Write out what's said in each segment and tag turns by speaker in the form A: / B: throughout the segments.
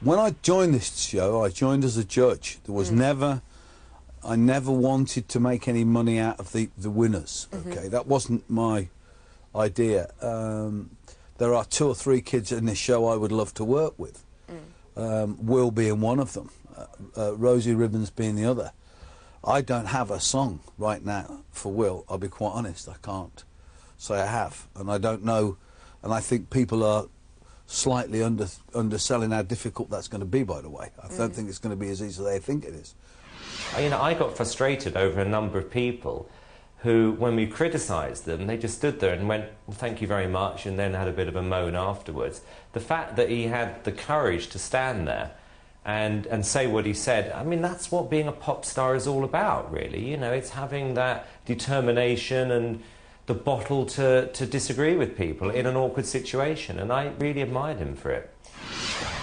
A: When I joined this show, I joined as a judge. There was never... I never wanted to make any money out of the winners, okay? That wasn't my idea. There are 2 or 3 kids in this show I would love to work with. Will being one of them, Rosie Ribbons being the other. I don't have a song right now for Will, I'll be quite honest, I can't say I have. And I don't know, and I think people are slightly underselling how difficult that's going to be, by the way. I don't think it's going to be as easy as they think it is.
B: You know, I got frustrated over a number of people who, when we criticised them, they just stood there and went, well, thank you very much, and then had a bit of a moan afterwards. The fact that he had the courage to stand there and say what he said, I mean, that's what being a pop star is all about, really. You know, it's having that determination and the bottle to disagree with people in an awkward situation, and I really admired him for it.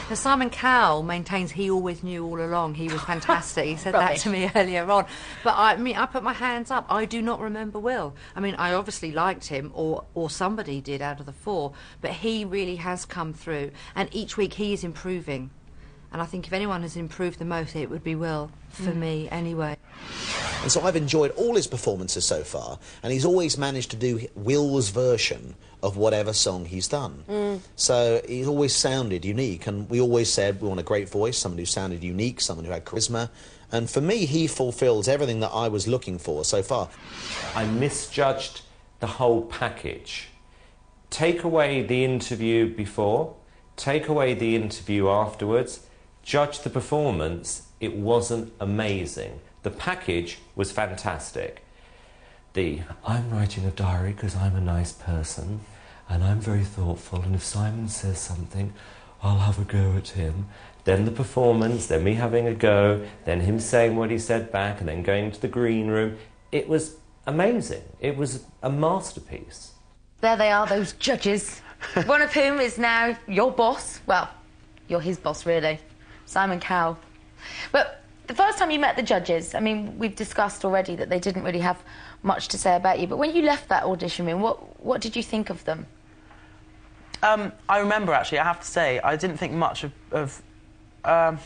C: Now, Simon Cowell maintains he always knew all along he was fantastic. He said that to me earlier on. But I mean, I put my hands up. I do not remember Will. I mean, I obviously liked him, or somebody did out of the 4, but he really has come through, and each week he is improving. And I think if anyone has improved the most, it would be Will, for me, anyway.
D: And so I've enjoyed all his performances so far, and he's always managed to do Will's version of whatever song he's done. So he's always sounded unique, and we always said we want a great voice, someone who sounded unique, someone who had charisma, and for me he fulfills everything that I was looking for so far.
B: I misjudged the whole package. Take away the interview before, take away the interview afterwards, judge the performance, it wasn't amazing. The package was fantastic. I'm writing a diary because I'm a nice person and I'm very thoughtful, and if Simon says something, I'll have a go at him. Then the performance, then me having a go, then him saying what he said back, and then going to the green room. It was amazing. It was a masterpiece.
E: There they are, those judges. One of whom is now your boss. Well, you're his boss, really. Simon Cowell. But the first time you met the judges, I mean, we've discussed already that they didn't really have much to say about you, but when you left that audition room, what did you think of them?
F: I remember, actually, I have to say, I didn't think much of I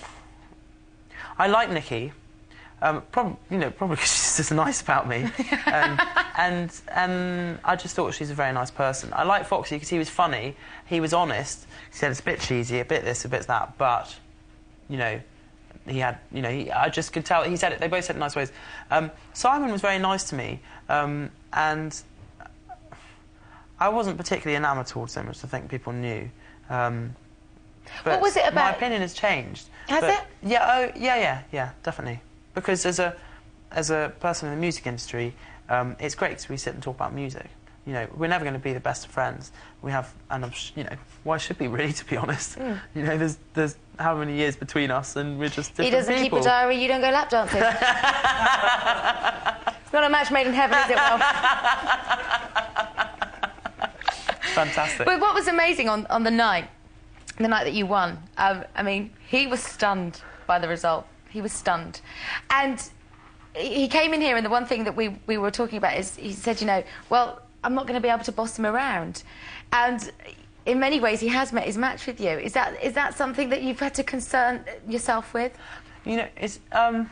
F: like Nikki, probably because she's just nice about me, and I just thought she's a very nice person. I like Foxy because he was funny, he was honest, he said it's a bit cheesy, a bit this, a bit that, but, you know, he had, you know, I just could tell, he said it, they both said it in nice ways. Simon was very nice to me, and I wasn't particularly enamoured towards him, which I think people knew. But
E: what was it about?
F: My opinion has changed.
E: Has it?
F: Yeah, yeah, definitely. Because as a person in the music industry, it's great because we sit and talk about music. You know, we're never going to be the best of friends. We have, and you know, why should we really, to be honest? You know, there's how many years between us, and we're just different people.
E: He doesn't keep a diary, you don't go lap dancing. It's not a match made in heaven, is it, Will?
F: Fantastic.
E: But what was amazing on the night that you won, I mean, he was stunned by the result. He was stunned. And he came in here, and the one thing that we were talking about is he said, you know, well, I'm not going to be able to boss him around. And in many ways, he has met his match with you. Is that something that you've had to concern yourself with?
F: You know, it's... I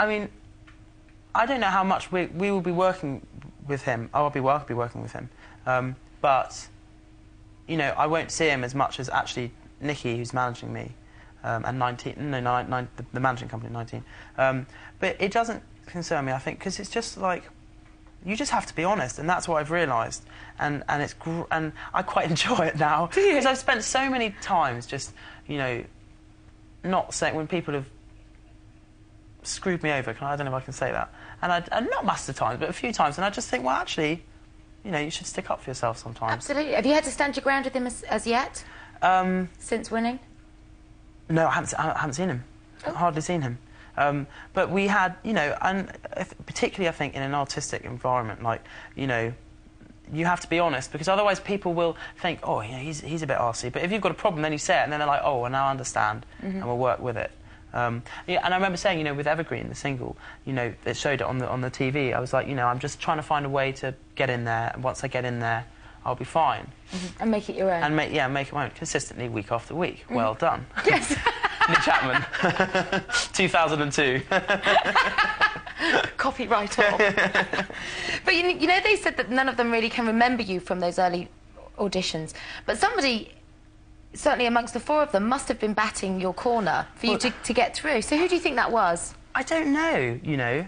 F: mean, I don't know how much we will be working with him. I'll be working with him. But, you know, I won't see him as much as actually Nikki, who's managing me, and the managing company at 19. But it doesn't concern me, I think, because it's just like, you just have to be honest, and that's what I've realised, and I quite enjoy it now.
E: Do you?
F: Because I've spent so many times just, you know, not saying, when people have screwed me over, I don't know if I can say that, and not most of the times, but a few times, and I just think, well, actually, you know, you should stick up for yourself sometimes.
E: Absolutely. Have you had to stand your ground with him as yet? Since winning?
F: No, I haven't seen him.
E: Oh.
F: Hardly seen him. But we had, you know, and particularly I think in an artistic environment, like, you know, you have to be honest, because otherwise people will think, oh, you know, he's a bit arsey. But if you've got a problem, then you say it, and then they're like, oh, well, now I understand, and we'll work with it. Yeah, and I remember saying, you know, with Evergreen, the single, you know, it showed it on the TV. I was like, you know, I'm just trying to find a way to get in there, and once I get in there, I'll be fine.
E: And make it your own.
F: And make it my own, consistently, week after week. Well done.
E: Yes.
F: Nick Chapman. 2002.
E: Copyright off. But you know, they said that none of them really can remember you from those early auditions. But somebody, certainly amongst the four of them, must have been batting your corner for you to get through. So who do you think that was?
F: I don't know, you know.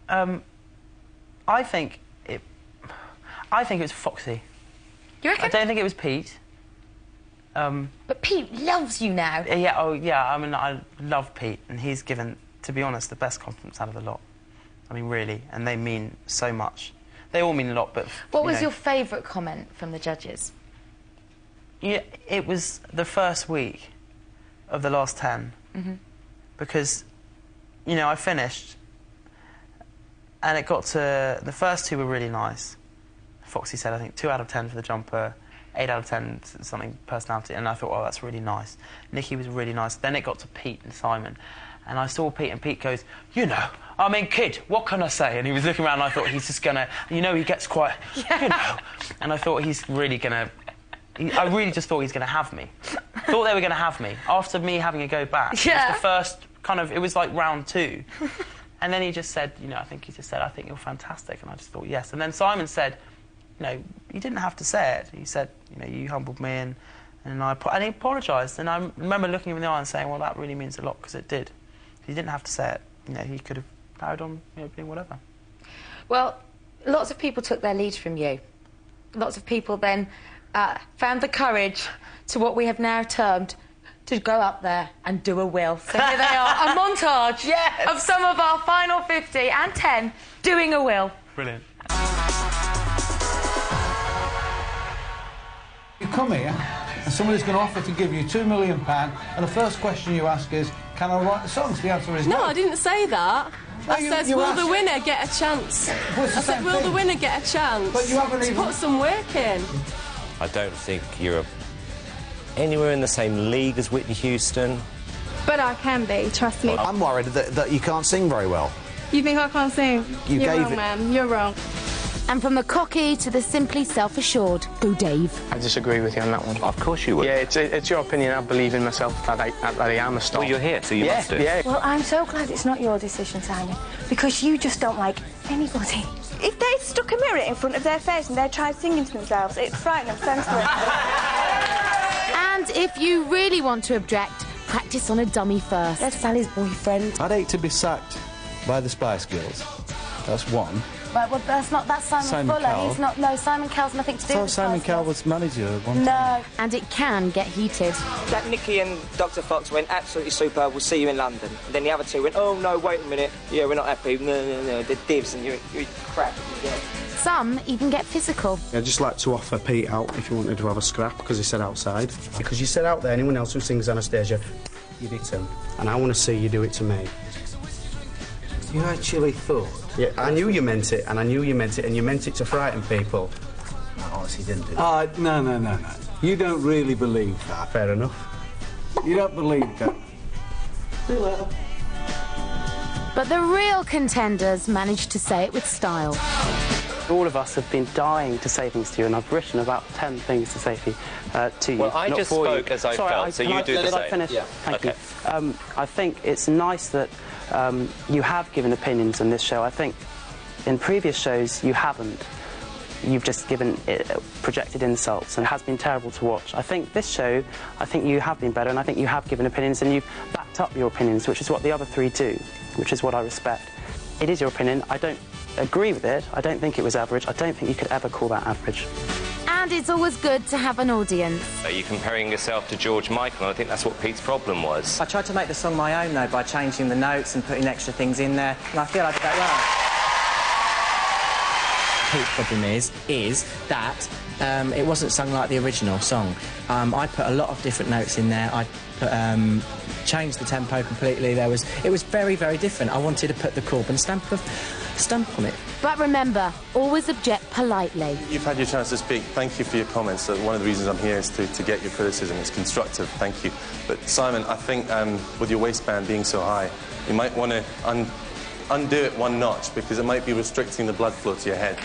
F: I think it was Foxy.
E: You reckon?
F: I don't think it was Pete.
E: But Pete loves you now.
F: Yeah, oh yeah, I mean, I love Pete, and he's given, to be honest, the best compliments out of the lot. I mean, really, and they mean so much. They all mean a lot, but...
E: What was your favourite comment from the judges?
F: Yeah, it was the first week of the last 10. Because, you know, I finished, and it got to... The first two were really nice. Foxy said, I think, 2 out of 10 for the jumper, 8 out of 10 something personality, and I thought, oh, that's really nice. Nikki was really nice. Then it got to Pete and Simon, and I saw Pete, and Pete goes, you know, I mean, kid, what can I say? And he was looking around, and I thought, he's just gonna, you know, he gets quite, you know. And I thought, he's really gonna, I really just thought he's gonna have me. Thought they were gonna have me. After me having a go back, it was the first kind of, it was like round 2. And then he just said, you know, I think you're fantastic. And I just thought, yes. And then Simon said, you know, you didn't have to say it. He said, you know, you humbled me, and he apologised. And I remember looking him in the eye and saying, well, that really means a lot, because it did. He didn't have to say it. You know, he could have carried on, you know, being whatever.
E: Well, lots of people took their lead from you. Lots of people then found the courage to what we have now termed to go up there and do a Will. So here they are, a montage of some of our final 50 and 10 doing a Will.
F: Brilliant.
A: You come here and somebody's going to offer to give you £2 million, and the first question you ask is, can I write the songs? The answer is no.
G: No, I didn't say that. I said, will the winner get a chance? I said, will the winner get a chance?
A: But you haven't even...
G: put some work in.
B: I don't think you're anywhere in the same league as Whitney Houston.
H: But I can be, trust me.
D: I'm worried that you can't sing very well.
H: You think I can't sing? You're wrong, man. You're wrong.
E: And from the cocky to the simply self-assured, go Dave.
I: I disagree with you on that one.
B: Of course you would.
I: Yeah, it's your opinion. I believe in myself that I am a star.
B: Well, you're here, so you must do.
I: Yeah.
J: Well, I'm so glad it's not your decision, Simon, because you just don't like anybody. If they stuck a mirror in front of their face and they tried singing to themselves, it'd frighten them senseless.
E: And if you really want to object, practice on a dummy first.
J: There's Sally's boyfriend.
A: I'd hate to be sacked by the Spice Girls. That's one.
J: Right, well, that's Simon Fuller.
A: Cowell.
J: He's not. No, Simon Cowell's nothing to do with the
A: Simon
J: Spice
A: Cowell
J: Girls.
A: was manager at one time.
J: No.
E: And it can get heated.
K: That Nikki and Dr. Fox went absolutely super. We'll see you in London. And then the other two went, oh no, wait a minute. Yeah, we're not happy. No, they're divs and you're crap. Yeah.
E: Some even get physical.
L: I'd just like to offer Pete out if you wanted to have a scrap, because he said outside. Because you said out there, anyone else who sings Anastasia, you'd hit him. And I want to see you do it to me.
A: You actually thought?
L: Yeah, I knew you meant it, and I knew you meant it, and you meant it to frighten people.
A: I honestly didn't do that. No. You don't really believe that.
L: Fair enough.
A: You don't believe that.
L: See you later.
E: But the real contenders managed to say it with style.
I: All of us have been dying to say things to you, and I've written about 10 things to say to you.
B: Well, I just spoke as I felt, so you do the same.
I: Did I finish?
B: Yeah.
I: Thank you. I think it's nice that you have given opinions on this show. I think in previous shows you haven't. You've just given projected insults, and it has been terrible to watch. I think this show, I think you have been better, and I think you have given opinions, and you've backed up your opinions, which is what the other three do, which is what I respect. It is your opinion. I don't agree with it. I don't think it was average. I don't think you could ever call that average.
E: And it's always good to have an audience.
B: Are you comparing yourself to George Michael? I think that's what Pete's problem was.
M: I tried to make the song my own, though, by changing the notes and putting extra things in there, and I feel I did that well. Pete's problem is that it wasn't sung like the original song. I put a lot of different notes in there. I put, changed the tempo completely. It was very, very different. I wanted to put the Corbin stamp on it.
E: But remember, always object politely.
N: You've had your chance to speak. Thank you for your comments. One of the reasons I'm here is to get your criticism. It's constructive. Thank you. But Simon, I think with your waistband being so high, you might want to undo it one notch, because it might be restricting the blood flow to your head.